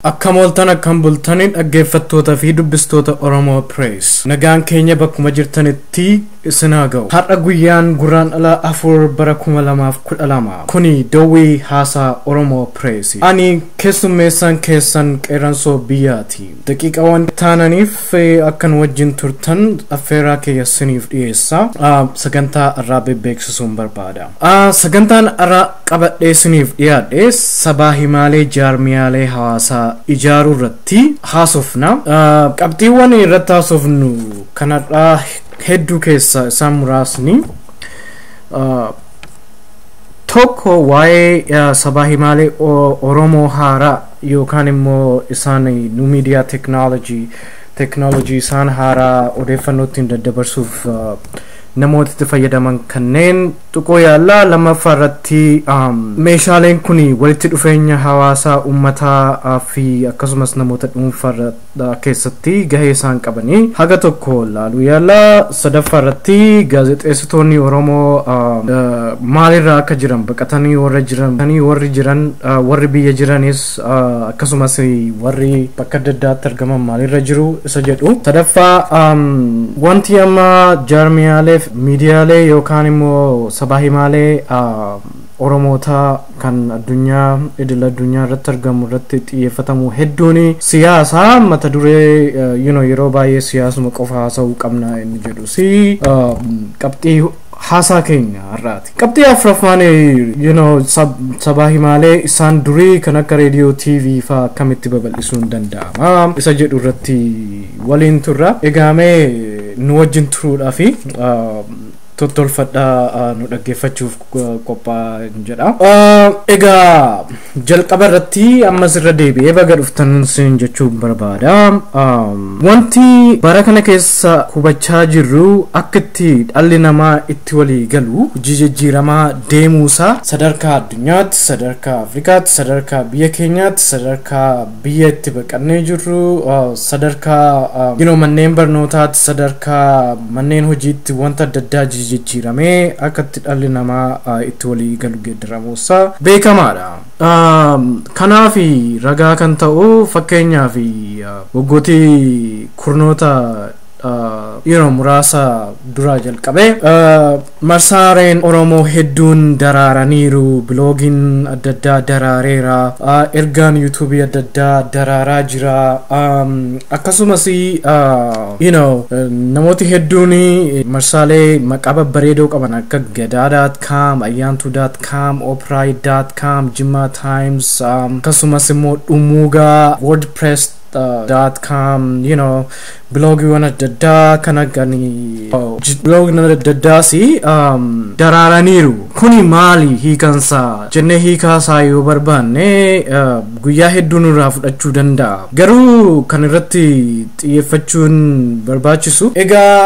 Akkamoltan akkam bultaniin dhaggeeffattoota fi dubbistoota Oromoo Press. Nagaan keenya bakkuma jirtanitti isin haa ga'u. Har'a guyyaan guraandhala 4 bara 2012. Kuni Doowwii Haasaa Oromoo Press. Ani keessummeessan keessan qeeransoo biyyaati. Daqiiqawwan taananiif akkan wajjin turtan affeeraa kiyya isiniif dhiyeessa. Sagantaa irraa beeksisuun barbaada. Sagantaan irraa qabadhee isiniif dhiyaadhe Sabaahimalee Jaarmiyaalee Hawaasaa Ijaarurratti haasofna. Qabxiiwwan irratti haasofnu kanarraa hedduu keessa isaan muraasni tokko waa'ee Sabaahimalee Oromoo haaraa yookaan immoo isaan nu miidiyaa teknoolojii isaan haaraa odeeffannootti daddabarsuuf namoota itti fayyadaman kanneen tuqoo yaallaa lammaffaa irratti meeshaaleen kun walitti dhufeenya hawaasaa uummataa fi akkasumas namoota dhuunfaa keessatti gahee isaan qabanii haga tokko laaluu yaallaa. Sadaffaa irratti gaazexeessitoonni Oromoo maalirraa akka jiran baqatanii warri biyya jiranis akkasumas warri bakka adda addaatti argaman maalirra jiru isa jedhu. Sadaffaa wanti amma jaarmiyaalee miidiyaalee yookaan immoo Sabaahimalee Oromoota kan addunyaa Idil-Addunyaa irratti argamu irratti xiyyeeffatamu hedduun siyaasa Mataduree yeroo baay'ee siyaasuma qofa haasa'uu qabna inni jedhu si qabxii haasaa keenya har'aati. Qabxii afuraffaan Sabaahimalee isaan durii kan akka reediyoo TV faa akkamitti babal'isuun danda'ama isa jedhu irratti waliin turra. Egaamee nu wajjin turuudhaafi tottolfadhaa nu dhaggeeffachuuf qophaa'an jedha. Egaa jalqaba irratti ammas irra deebi'ee baga dhuftan sin jechuun barbaada. Wanti bara kana keessa hubachaa jirru akka itti dhalli namaa itti walii galu jijjiiramaa deemuusaa sadarkaa addunyaatti, sadarkaa Afrikaatti, sadarkaa biyya keenyaatti, sadarkaa biyya itti baqannee jirru, sadarkaa manneen barnootaatti, sadarkaa manneen hojiitti wanta adda addaa jijjiiramee akka itti dhalli namaa itti walii galu geeddaramuusaa beekamaadha. Kanaaf ragaa kan ta'u fakkeenyaaf waggootii kurnoota muraasa duraa jalqabee marsaaleen Oromoo hedduun daraaraniiru. Biloogiin adda addaa daraareera. Ergaan yuutuubii adda addaa daraaraa jira. Akkasumas namooti hedduun marsaalee maqaa babbareedoo qaban akka gadaa.com, ayyaantuu.com, opraa.com, jimmaa times, akkasumas immoo dhumuugaa, wordpress.com, bloogiiwwan adda addaa kan agganii bloogiin adda addaas daraaraniiru. Kuni maali hiikansaa jennee hiikaasaa yoo barbaanne guyyaa hedduu nurraa fudhachuu danda'a. Garuu kan irratti xiyyeeffachuun barbaachisu egaa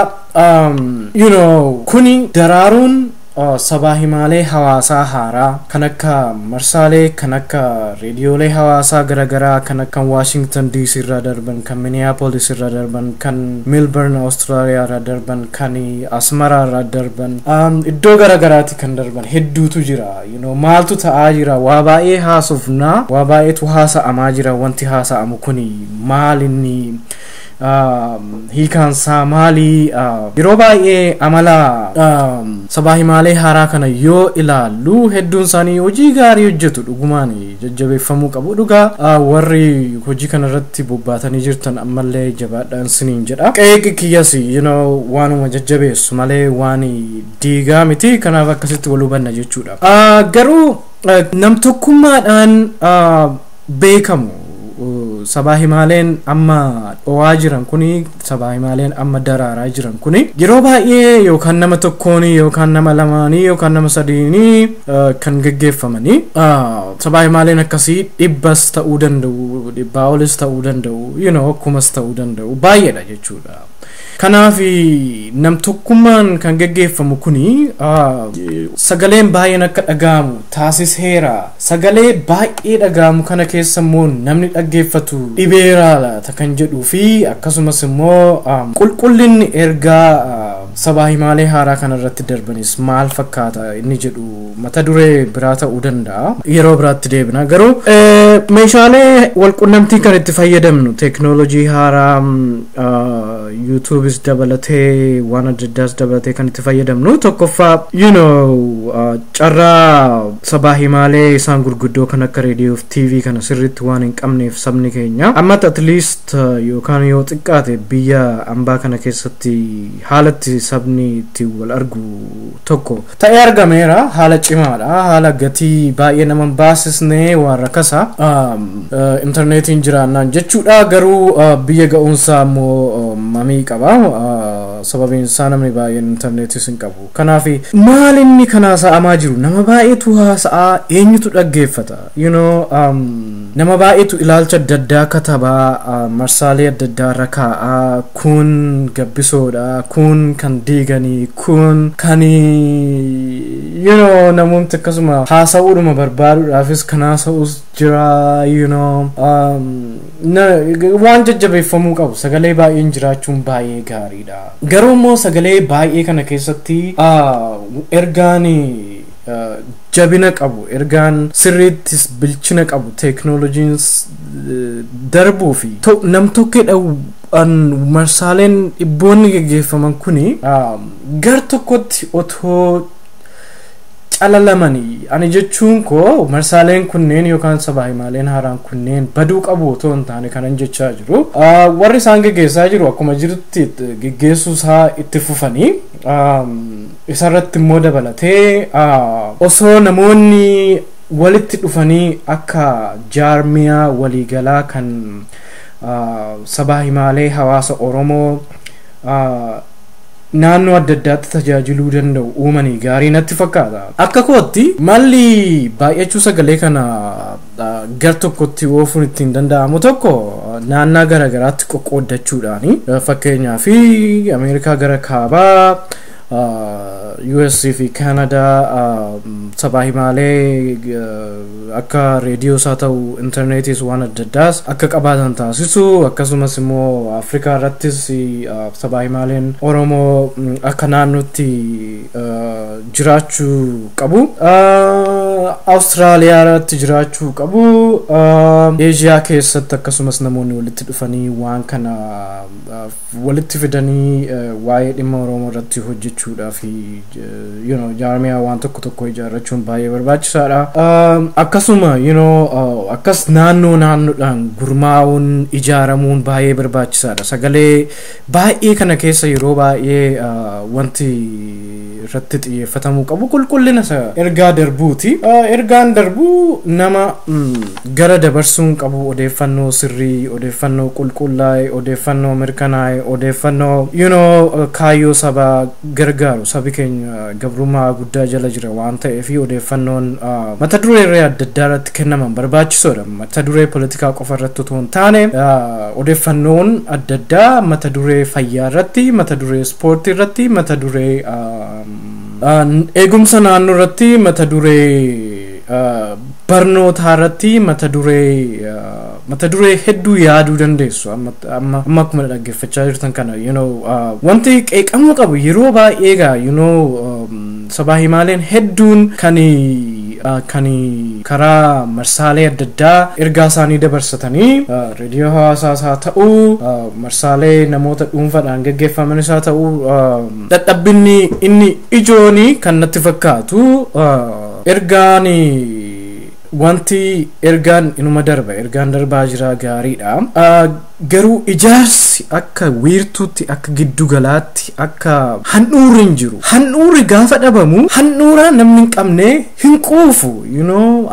kuni daraaruun Sabaahimalee hawaasaa haaraa kan akka marsaalee kan akka reediyoolee hawaasaa garagaraa kan akka Washington DC irraa darban, kan Minneapolis irraa darban, kan Melbourne Australia irraa darban, kan Asmara irraa darban, iddoo garagaraatti kan darban hedduutu jira. Maaltu ta'aa jira? Waa baay'ee haasofnaa, waa baay'eetu haasa'amaa jira. Wanti haasa'amu kuni maal inni hiikaansaa maalii? Yeroo baay'ee amala Sabaahimalee haaraa kana yoo ilaallu hedduun isaanii hojii gaarii hojjetu, dhugumaan jajjabeeffamuu qabu. Dhugaa warri hojii kana irratti bobbaatanii jirtan ammallee jabaadhaan siniin jedha. Qeeqi kiyyas waanuma jajjabeessu malee waan diigaa miti. Kanaaf akkasitti wal hubanna jechuudha. Garuu namtokkummaadhaan beekamu Sabaahimaleen amma dhowaa jiran kuni, Sabaahimaleen amma daraaraa jiran kuni yeroo baay'ee yookaan nama tokkoon yookaan nama lamaanii yookaan nama sadiinii kan geggeeffamanii Sabaahimaleen akkasii dhibbas ta'uu danda'u, dhibbaa olis ta'uu danda'u, akkumas ta'uu danda'u, baay'eedha jechuudha. Kanaaf namtokkummaan kan geggeeffamu kuni sagaleen baay'een akka dhaga'amu taasiseera. Sagalee baay'ee dhaga'amu kana keessa immoo namni dhaggeeffatu dhibeera laata kan jedhuu fi akkasumas immoo qulqullinni ergaa Sabaahimaalee haaraa kanarratti darbanis maal fakkaata inni jedhu mata duree biraa ta'uu danda'a. Yeroo biraatti deebina. Garuu meeshaalee walqunnamtii kan itti fayyadamnu teknoolojii haaraa YouTube's dabalatee waan adda addaas dabalatee kan itti fayyadamnu tokkoffaa carraa Sabaahimaalee isaan gurguddoo kan akka reediyoo fi TV kana sirriitti waan hin qabneef sabni keenya amma at least yookaan yoo xiqqaate biyya ambaa kana keessatti haalatti sabni itti wal argu tokko ta'ee argameera. Haala cimaadha, haala gatii baay'ee nama hin baasisne waan rakkasa internetiin jiraannaan jechuudha. Garuu biyya ga'uunsaa immoo mamii qaba. Sababiin isaa namni baay'een internetis hin qabu. Kanaaf maal inni kana haasa'amaa jiru nama baay'eetu haasa'aa, eenyutu dhaggeeffata? Nama baay'eetu ilaalcha adda addaa katabaa, marsaalee adda addaa irra kaa'aa, kun gabbisoodha, kun kan diiganii, kun kan namoonni akkasuma haasa'uudhuma barbaaduudhaafis kan haasa'us jira. Waan jajjabeeffamuu qabu. Sagalee baay'een jiraachuun baay'ee gaariidha. Garuu immoo sagalee baay'ee kana keessatti ergaan jabina qabu, ergaan sirriittis bilchina qabu teknooloojiin darbuu fi nam-tokkeedhaan marsaaleen dhibboonni geggeeffaman kuni gar tokkotti otoo calalamanii ani jechuun koo marsaaleen kunneen yookaan Sabaahimaaleen haaraan kunneen baduu qabu otoo hin taane kanan jechaa jiru. Warri isaan geggeessaa jiru akkuma jirutti geggeessuu isaa itti fufanii isarratti immoo dabalatee osoo namoonni walitti dhufanii akka jaarmiyaa waliigalaa kan Sabaahimaalee Hawaasa Oromoo naannoo adda addaatti tajaajiluu danda'u uumanii gaarii natti fakkaata. Akka kootti malli baay'achuu sagalee kana gar tokkotti oofuun ittiin danda'amu tokko naannaa garagaraatti qoqqoodachuudhaani. Fakkeenyaaf Ameerikaa gara kaabaa, US fi Canada Sabaahimaalee akka reediyoo isaa ta'u internetis waan adda addaas akka qabaatan taasisu. Akkasumas immoo Afrikaa irrattis Sabaahimaaleen Oromoo akka naannootti jiraachuu qabu. Awustiraaliyaa irratti jiraachuu qabu. Eeshiyaa keessatti akkasumas namoonni walitti dhufanii waan kana walitti fidanii waa'ee dhimma Oromoo irratti hojjechuudhaa fi jaarmiyaa waan tokko ijaarrachuun baay'ee barbaachisaadha. Akkasuma akkas naannoodhaan gurmaa'uun ijaaramuun baay'ee barbaachisaadha. Sagalee baay'ee kana keessa yeroo baay'ee wanti irratti xiyyeeffatamuu qabu qulqullina ergaa darbuuti. Ergaan darbuu nama gara dabarsuun qabu odeeffannoo sirrii, odeeffannoo qulqullaa'e, odeeffannoo mirkanaa'e, odeeffannoo kaayyoo sabaa gargaaru. Sabi keenya gabrummaa guddaa jala jira waan ta'eef odeeffannoon mata duree adda addaa irratti kennaman barbaachisoodha. Mata duree politikaa qofa irratti otoo hin taane odeeffannoon adda addaa mata duree fayyaa irratti, mata duree ispoortii irratti, mata duree eegumsa naannoo irratti, mata duree barnootaa irratti, mata duree hedduu yaaduu dandeessu. Amma akkuma dhaggeeffachaa jirtan kana wanti qeeqamuu qabu yeroo baay'ee Sabaahimaaleen hedduun kan karaa marsaalee adda addaa ergaa isaanii dabarsatanii reediyoo hawaasaas haa ta'u, marsaalee namoota dhuunfaadhaan gaggeeffamanis haa ta'u, dadhabbinni inni ijooni kan natti fakkaatu ergaan inuma darba, ergaan darbaa jira gaariidha. Garuu ijaarsi akka wiirtuutti, akka giddugalaatti, akka handhuurri hin jiru. Handhuurri gaafa dhabamu handhuura namni hin qabne hin quufu.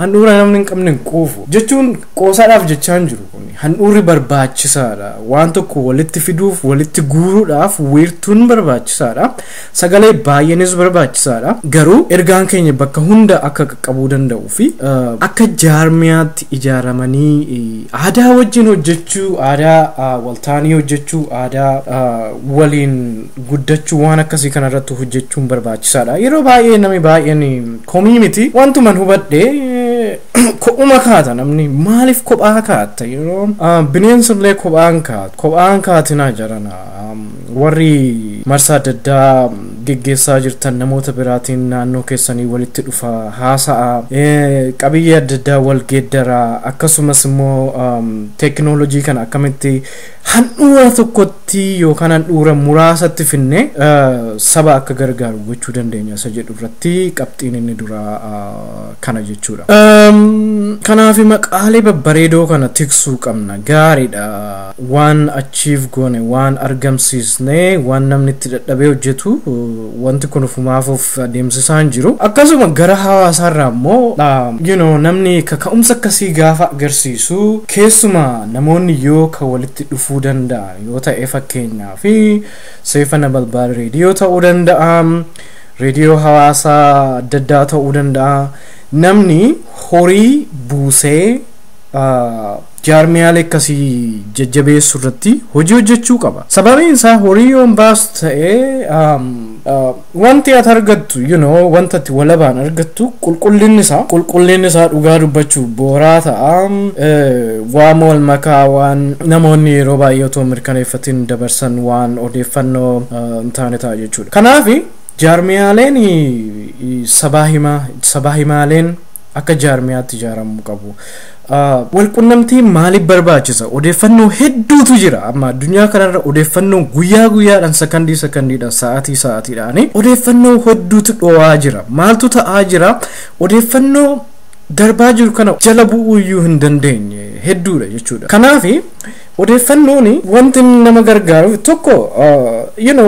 Handhuura namni hin qabne hin quufu jechuun qoosaadhaaf jechaa hin jiru. Handhuurri barbaachisaadha. Waan tokko walitti fiduuf, walitti guuruudhaaf wiirtuun barbaachisaadha. Sagalee baay'eenis barbaachisaadha. Garuu ergaan keenya bakka hunda akka qaqqabuu danda'uu fi akka jaarmiyaatti ijaaramanii aadaa wajjin hojjechuu, aadaa waltaanii hojjechuu, aadaa waliin guddachuu, waan akkasii kanarratti hojjechuun barbaachisaadha. Yeroo baay'ee namni baay'een komii miti. Wantuman hubadhe ko'uma kaata namni maaliif kophaa kaata bineensillee kophaan kaatinaa jarana warri marsaa daddaa geggeessaa jirtan namoota biraatiin naannoo keessanii walitti dhufa haasa'a qabiyyee adda addaa wal geeddaraa akkasumas immoo teknoolojii kana akkamitti handhuura tokkotti yookaan handhuura muraasatti finne saba akka gargaaru gochuu dandeenya isa jedhu irratti qabxiin inni dura kana jechuudha. Kanaaf maqaalee babbareedoo kana tiksuu qabna gaariidha waan achieve goone waan argamsiisne waan namni itti dadhabee hojjetu wanti kun ufumaaf adeemsisaan jiru akkasuma gara hawaasaarraa immoo namni kaka'umsa akkasii gaafa agarsiisu keessuma namoonni yoo ka walitti dhufuu danda'an yoo ta'e fakkeenyaaf seefana balbal reediyoo ta'uu danda'a reediyoo hawaasaa adda addaa ta'uu danda'a namni horii buusee jaarmiyaalee akkasii jajjabeessuu irratti hojii hojjechuu qaba. Sababiin isaa horii yoon baasu ta'ee wanti ati argattu wanta ati walabaan argattu qulqullinni isaa dhugaa dubbachuu booraa ta'a waan wal makaa waan namoonni yeroo baay'ee otoo mirkaneeffatiin dabarsan waan odeeffannoo hin taane ta'a jechuudha. Kanaaf jaarmiyaaleen sabaahimaaleen akka jaarmiyaatti ijaaramuu qabu. Walqunnamtii maaliif barbaachisa? Odeeffannoo hedduutu jira amma addunyaa kanarra odeeffannoo guyyaa guyyaadhaan sekandiidhaan sa'aatiidhaan odeeffannoo hedduutu dhoowaa jira. Maaltu ta'aa jira? Odeeffannoo darbaa jiru kana jala bu'uu iyyuu hin dandeenye hedduudha jechuudha. Kanaaf odeeffannoon wanti nama gargaaru tokko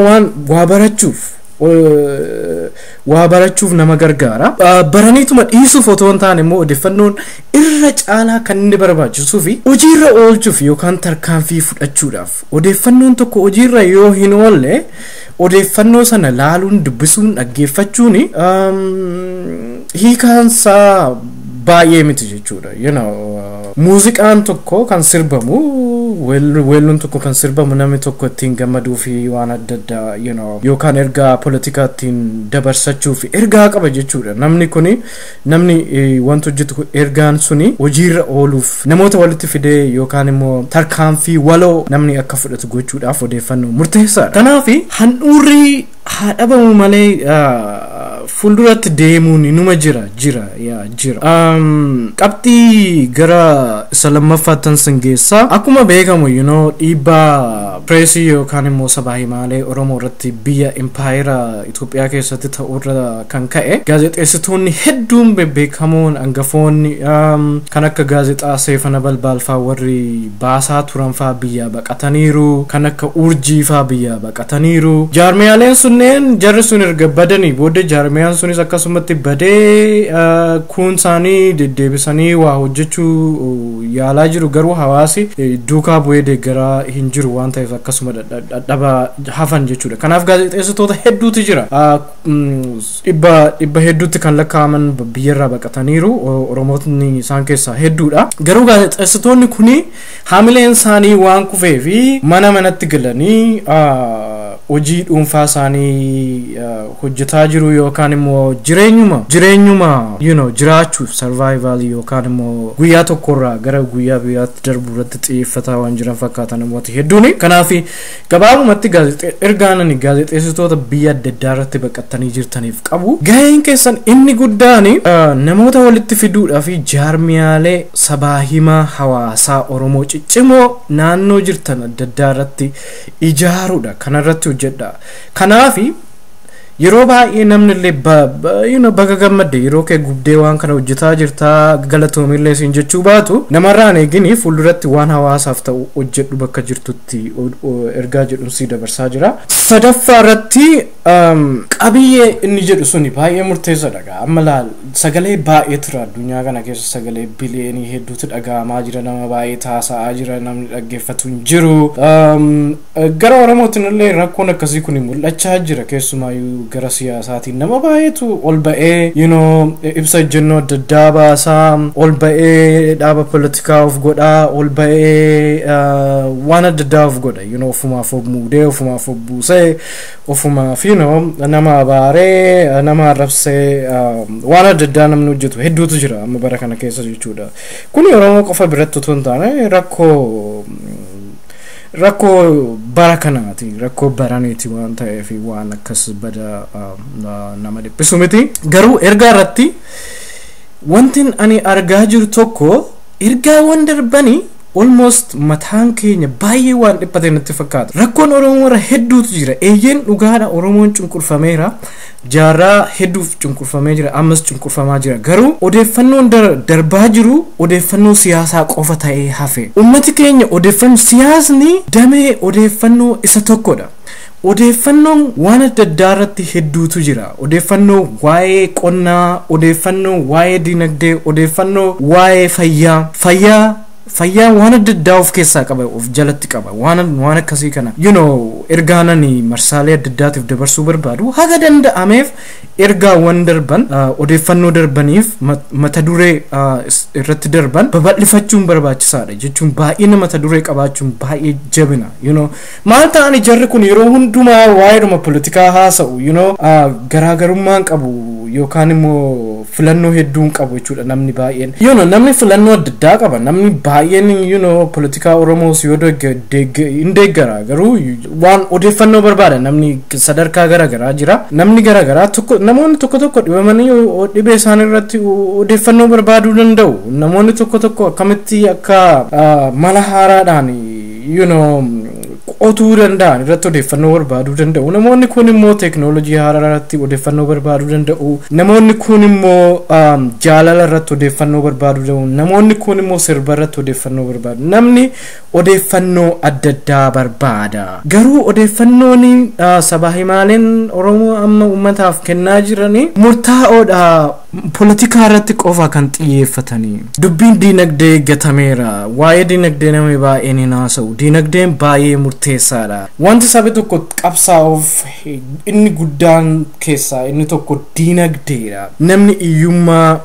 waan waa barachuuf nama gargaara. Baraniituma dhiisuuf otoo hin taane immoo odeeffannoon irra caalaa kan inni barbaachisuu fi hojiirra oolchuuf yookaan tarkaanfii fudhachuudhaaf. Odeeffannoon tokko hojiirra yoo hin oolle odeeffannoo sana laaluun dubbisuun dhaggeeffachuun hiikaansaa baay'ee miti jechuudha. Muuziqaan tokko kan sirbamu weelluun tokko kan sirbamu namni tokko ittiin gammaduu fi waan adda addaa yookaan ergaa politikaa ittiin dabarsachuu fi ergaa qaba jechuudha. Namni wanta hojjetu ergaan suni hojiirra ooluuf namoota walitti fidee yookaan immoo tarkaanfii waloo namni akka fudhatu gochuudhaaf odeeffannoo murteessaadha. Kanaaf handhuurri haa dhabamu malee fuulduratti deemuun inuma jira. Qabxii gara isa lammaffaatti sangeessaa akkuma beekamu dhiibbaa pireesii yookaan immoo Sabaahimaalee Oromoo irratti biyya impaayera Itoophiyaa keessatti ta'urra kan ka'e gaazexeessitoonni hedduun beekamoon hangafoonni kan akka gaazexaa Seefana Balbaalfaa warri baasaa turan faa biyya baqataniiru kan akka Urjii faa biyya baqataniiru jaarmiyaaleen sunneen jarri sun erga badanii booda jaarmiyaan sunis akkasumatti badee kuun isaanii deddeebisanii waa hojjechuu yaalaa jiru garuu hawaasi duukaa bu'ee deeggaraa hin jiru waan ta'eef akkasuma dhadhaba hafan jechuudha. Kanaaf gaazexeessitoota hedduutu jira. Dhibba hedduutti kan lakkaa'aman biyyarraa baqataniiru Oromootni isaan keessaa hedduudha. Garuu gaazexeessitoonni kuni haamileen isaanii waan kufee fi manatti galanii hojii dhuunfaa isaanii hojjetaa jiru yookaan immoo jireenyuma jiraachuuf survival yookaan immoo guyyaa tokkorraa gara guyyaa biraatti darbu irratti xiyyeeffataa waan jiran fakkaatan namooti hedduun. Kanaaf gabaabumatti ergaan gaazexeessitoota biyya adda addaa irratti baqatanii jirtaniif qabu gaheen keessan inni guddaan namoota walitti fiduudhaa fi jaarmiyaalee sabaahimaa hawaasaa Oromoo ciccimoo naannoo jirtan adda addaa irratti ijaaruudha. Kanarratti hojjedha. Kanaaf yeroo baay'ee namni illee baga gammadde yeroo kee gubdee waan kana hojjetaa jirtaa galatoomillee siin jechuu baatu namarraan eegini fuulduratti waan hawaasaaf ta'u hojjedhu bakka jirtutti ergaa jedhuun si dabarsaa jira. Sadaffaa irratti qabiyyee inni jedhu suni baay'ee murteessaadha. Amma laal sagalee baay'ee tura addunyaa kana keessa sagalee biliyoonii hedduutu dhaga'amaa jira nama baay'ee taasa'aa jira namni dhaggeeffatu hin jiru. Gara Oromootiin illee rakkoon akkasii kun mul'achaa jira keessumaayyuu gara siyaasaatiin nama baay'eetu ol ba'ee ibsa ejjennoo adda addaa baasaa, ol ba'ee dhaaba politikaa of godhaa, ol ba'ee waan adda addaa of godha ofumaaf of muudee, ofumaaf of buusee, ofumaaf nama abaaree, nama arrabsee waan adda addaa namni hojjetu hedduutu jira amma bara kana keessa jechuudha. Kuni Oromoo qofa biratti otoo hin taane rakkoo bara kanaati, rakkoo baraneeti waan ta'eef waan akkas bada nama dhiphisu miti. Garuu ergaa irratti wanti ani argaa jiru tokko ergaawwan darbanii almost mataan keenya baay'ee waan dhiphate natti fakkaata. Rakkoon Oromoo irra hedduutu jira. Eeyyeen dhugaadha, Oromoon cunqurfameera. Jaarraa hedduuf cunqurfamee jira, ammas cunqurfamaa jira. Garuu odeeffannoon darbaa jiru odeeffannoo siyaasaa qofa ta'ee hafe. Uummati keenya odeeffannoo siyaasni damee odeeffannoo isa tokkodha. Odeeffannoon waan adda addaa irratti hedduutu jira. Odeeffannoo waa'ee qonnaa, odeeffannoo waa'ee dinagdee, odeeffannoo waa'ee fayyaa waan adda addaa of keessaa qaba, of jalatti qaba. Waan akkasii kana ergaanani marsaalee adda addaatiif dabarsuu barbaadu haga danda'ameef ergaawwan darban odeeffannoo darbaniif Mataduree irratti darban babal'ifachuun barbaachisaadha jechuun baay'ina Mataduree qabaachuun baay'ee jabina. Maal ta'ani jarri kun yeroo hundumaa waa'eedhuma politikaa haasa'u garaagarummaan qabu yookaan immoo filannoo hedduun qabu jechuudha namni baay'een. Namni filannoo adda addaa qaba, namni baay'een politikaa Oromoos yoo deeggara garuu waan odeeffannoo barbaada. Namni sadarkaa garaagaraa jira, namni garaagaraa namoonni tokko dhibamanii dhibee isaanii irratti odeeffannoo barbaaduu danda'u. Namoonni tokko akkamitti akka mala haaraadhaan qotuu danda'an irratti odeeffannoo barbaaduu danda'u. Namoonni kun immoo teeknooloojii haaraa irratti odeeffannoo barbaaduu danda'u. Namoonni kun immoo jaalala irratti odeeffannoo barbaaduu danda'u. Namoonni kun immoo sirba irratti odeeffannoo barbaadu. Namni odeeffannoo adda addaa barbaada. Garuu odeeffannoon Sabaahimaaleen Oromoo amma uummataaf kennaa jiranii murtaa'oodha. Politikaa irratti qofa kan xiyyeeffatanii. Dubbiin dinagdee gatameera. Waa'ee dinagdee namni baay'een hin haasa'u. Dinagdeen baay'ee murteessaadha. Wanti sabi tokko qabsaa'uuf inni guddaan keessaa inni tokko dinagdeedha. Namni iyyummaa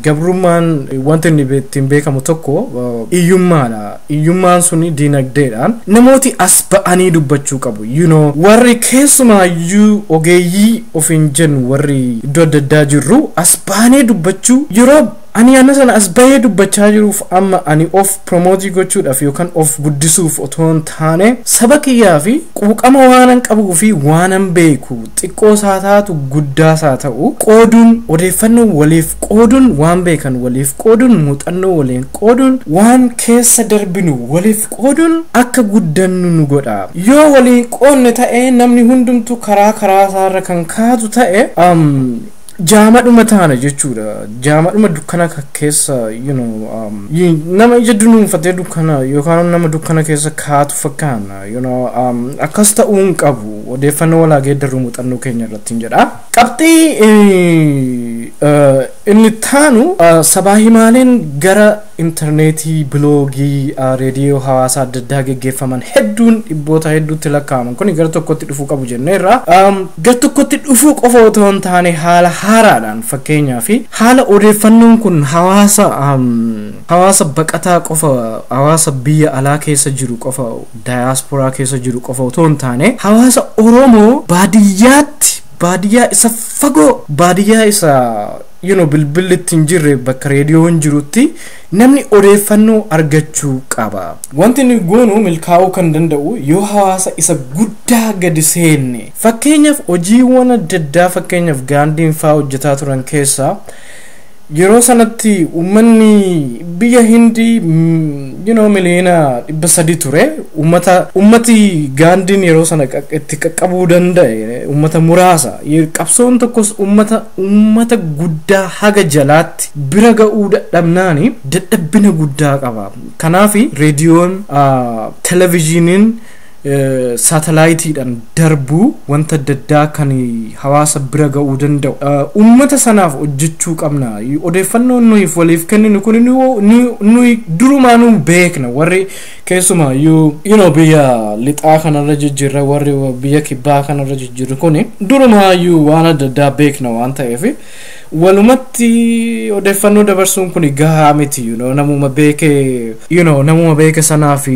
gabrummaan wanti inni ittiin beekamu tokko iyyummaadha. Iyyummaan suni dinagdeedhaan namooti as ba'anii dubbachuu qabu. Warri keessumaayyuu ogeeyyii ofiin jennu warri iddoo adda addaa jirru as baanee dubbachuu yeroo ani ana sana as bahee dubbachaa jiruuf amma ani of promote gochuudhaaf yookaan of guddisuuf otoo hin taane saba kiyyaa fi quuqama waanan qabuu fi waanan beeku xiqqoo isaa taatu guddaa isaa ta'u qooduun odeeffannoo waliif qooduun waan beekan waliif qooduun muuxannoo waliin qooduun waan keessa darbinu waliif qooduun akka guddannu nu godha. Yoo waliin qoonne ta'ee namni hundumtu karaa isaarra kan kaatu ta'e Jaamadhuma taana jechuudha. Jaamadhuma dukkana keessa nama ija dunuunfatee dukkana yookaan nama dukkana keessa kaatu fakkaana. Akkas ta'uun qabu. Odeeffannoo walaa geeddaruu muuxannoo keenya irratti hin jedha. Qabxii inni taanu Sabaahimaaleen gara internetii, biloogii, reediyoo hawaasaa adda addaa geggeeffaman hedduun dhibboota hedduutti lakkaa'aman. Kuni gara tokkotti dhufuu qabu jenneerra. Gara tokkotti dhufuu qofa otoo hin taane haala haaraadhaan fakkeenyaa fi haala odeeffannoon kun hawaasa baqataa qofa, hawaasa biyya alaa keessa jiru qofa, daayasporaa keessa jiru qofa otoo hin taane hawaasa Oromoo baadiyyaa isa fagoo, baadiyyaa isa bilbilli ittiin jirre bakka reediyoon jirutti namni odeeffannoo argachuu qaba. Wanti inni goonu milkaa'uu kan danda'u yoo hawaasa isa guddaa gadi seenne. Fakkeenyaaf hojiiwwan adda addaa fakkeenyaaf Gaandiin fa'aa hojjetaa turan keessaa yeroo sanatti uummanni biyya Hindii miliyoona 300 ture. Uummati Gaandiin yeroo sana itti qaqqabuu danda'e uummata muraasa. Qabsoon tokkos uummata guddaa haga jalaatti bira ga'uu dadhabina guddaa qaba. Kanaaf reediyoon, televezyiiniin saatalaayitiidhaan darbu wanta daddaa kan hawaasa bira ga'uu danda'u ummata sanaaf hojjechuu qabna odeeffannoo nuyiif waliif kenninu kun nuyi durumaanuu beekna warri keessumaa biyya lixaa kanarra jijjiirra warri biyya kibbaa kanarra jijjiirru kun durumaayyuu waan adda addaa beekna waan ta'eef walumatti odeeffannoo dabarsuun kun gahaa miti namuma beeke sanaaf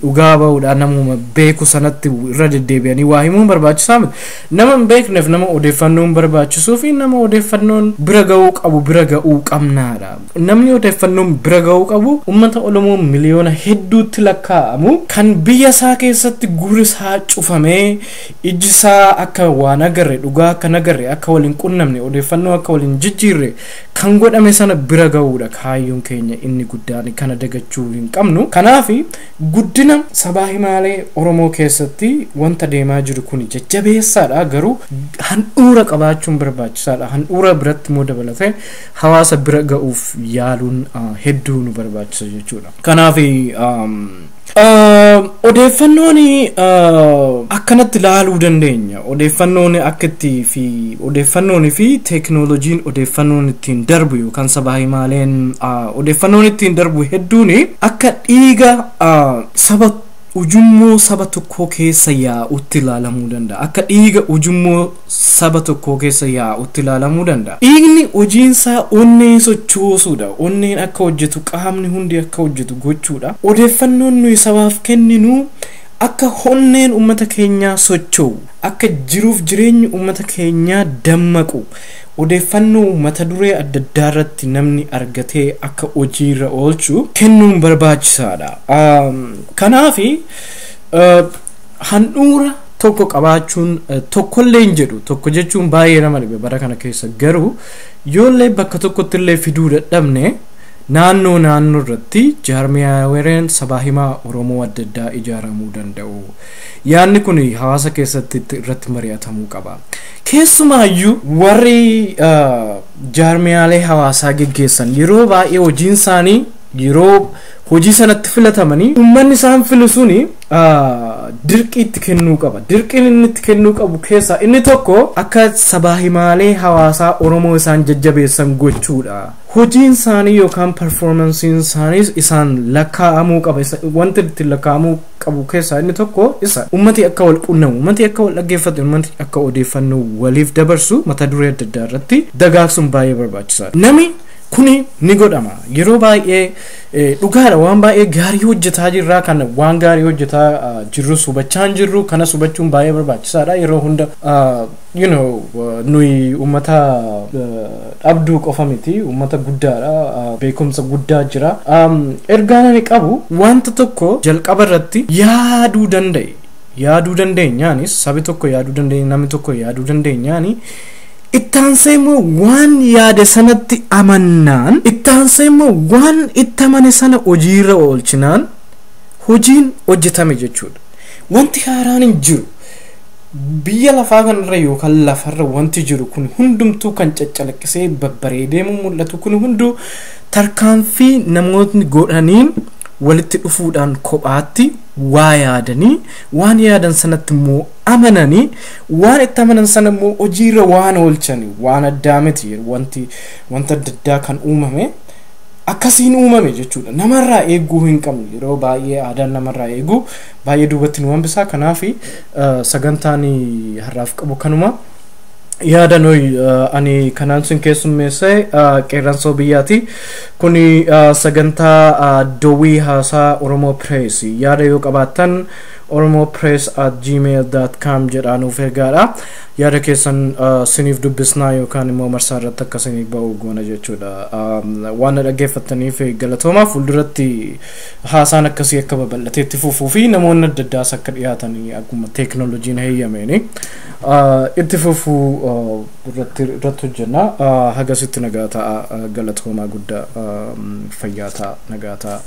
dhugaa ba'uudhaan namuma beeku sanatti irra deddeebi'anii waa himuun barbaachisaa miti nama hin beekneef nama odeeffannoon barbaachisuu fi nama odeeffannoon bira ga'uu qabu bira ga'uu qabnaadha namni odeeffannoon bira ga'uu qabu ummata Oromoo miliyoona hedduutti lakkaa'amu kan biyya isaa keessatti gurri isaa cufamee iji isaa akka waan agarre dhugaa akka nagarre akka waliin qunnamne odeeffannoo akka waliin jijjiirre kan godhame sana bira ga'uudha kaayyoon keenya inni guddaan kana dagachuu hin qabnu kanaaf guddina Sabaahimaalee Oromoo keessatti wanta deemaa jiru kun jajjabeessaadha garuu handhuura qabaachuun barbaachisaadha handhuura biratti immoo dabalatee hawaasa bira ga'uuf yaaluun hedduu nu barbaachisa jechuudha kanaaf odeeffannoon akkanatti ilaaluu dandeenya odeeffannoon akkatti fi odeeffannoon fi teeknooloojiin odeeffannoon ittiin darbu yookaan Sabaahimaaleen odeeffannoon ittiin darbu hedduun akka dhiiga saba ujummoo saba tokko keessa yaa'utti ilaalamuu danda'a akka dhiiga ujummoo saba tokko keessa yaa'utti ilaalamuu danda'a dhiigni hojiinsaa onnee sochoosuudha onneen akka hojjetu qaamni hundi akka hojjetu gochuudha odeeffannoon nuyi sabaaf kenninu akka onneen ummata keenyaa socho'u akka jiruuf jireenyi ummata keenyaa dammaqu odeeffannoo Mataduree adda addaa irratti namni argatee akka hojiirra oolchu kennuun barbaachisaadha kanaaf handhuura tokko qabaachuun tokkollee hin jedhu tokko jechuun baay'ee nama dhibe bara kana keessa garuu yoollee bakka tokkotti illee fiduu dadhabne naannoo irratti jaarmiyaaleen Sabaahimaa Oromoo adda addaa ijaaramuu danda'u yaanni kun hawaasa keessatti irratti mari'atamuu qaba keessumaayyuu warri jaarmiyaalee hawaasaa geggeessan yeroo baay'ee hojiin isaanii yeroo hojii sanatti filatamanii ummanni isaan filu suni dirqii itti kennuu qaba dirqiin inni itti kennuu qabu keessaa inni tokko akka Sabaahimaalee hawaasaa Oromoo isaan jajjabeessan gochuudha hojiin isaanii yookaan performansiin isaanii isaan lakkaa'amuu qaba wanti itti lakkaa'amuu qabu keessaa inni tokko isa ummati akka wal qunnamu ummati akka wal dhaggeeffatu ummati akka odeeffannoo waliif dabarsu Mataduree adda addaa irratti dagaagsuun baay'ee barbaachisaadha nami Kuni ni godhama yeroo baay'ee dhugaadha waan baay'ee gaarii hojjetaa jirra kan waan gaarii hojjetaa jirru subachaan jirru kana subachuun baay'ee barbaachisaadha yeroo hunda nuyi ummata abduu qofa miti ummata guddaadha beekumsa guddaa jira ergaan ani qabu wanta tokko jalqaba irratti yaaduu dandeenyaanis sabi tokko yaaduu dandeenya namni tokko yaaduu dandeenyaani ittaansemo waan yaade sanatti amannaan ittaansemo waan ittamane sana hojiirra oolchinaan hojiin hojjetame jechuudha wanti haaraan hin jiru biyya lafaa kanarra yookaan lafarra wanti jiru kun hundumtuu kan caccalaqqisee babbareedee mul'atu kun hunduu tarkaanfii namootni godhaniin walitti dhufuudhaan kophaatti waa yaadanii waan yaadan sanatti immoo amananii waan itti amanan sana immoo hojiirra waan oolchanii waan addaa miti wanta addaa kan uumame akkasiin uumame jechuudha namarraa eeguu hin qabnu yeroo baay'ee aadaan namarraa eeguu baay'ee duubatti nu hambisaa kanaaf sagantaan har'aaf qabu kanuma yaada noi ani kanaan sun keessummeesse qeerransoo biyyaati kuni sagantaa Doowwii Haasaa Oromoo Press yaada yoo qabaattan oromopress@gmail.com jedhanuuf ergaadha yaada keessan siniif dubbisnaa yookaan immoo marsaa irratti akka siniif ba'u goona jechuudha waan dhaggeeffattaniif galatooma fuulduratti haasaan akkasii akka babal'ateetti fufuu fi namoonni adda addaas akka dhiyaatanii akkuma teeknooloojiin heeyyameeni itti fufuu irratti hojjenna hagasitti nagaa ta'a galatoomaa guddaa fayyaa ta'a nagaa ta'a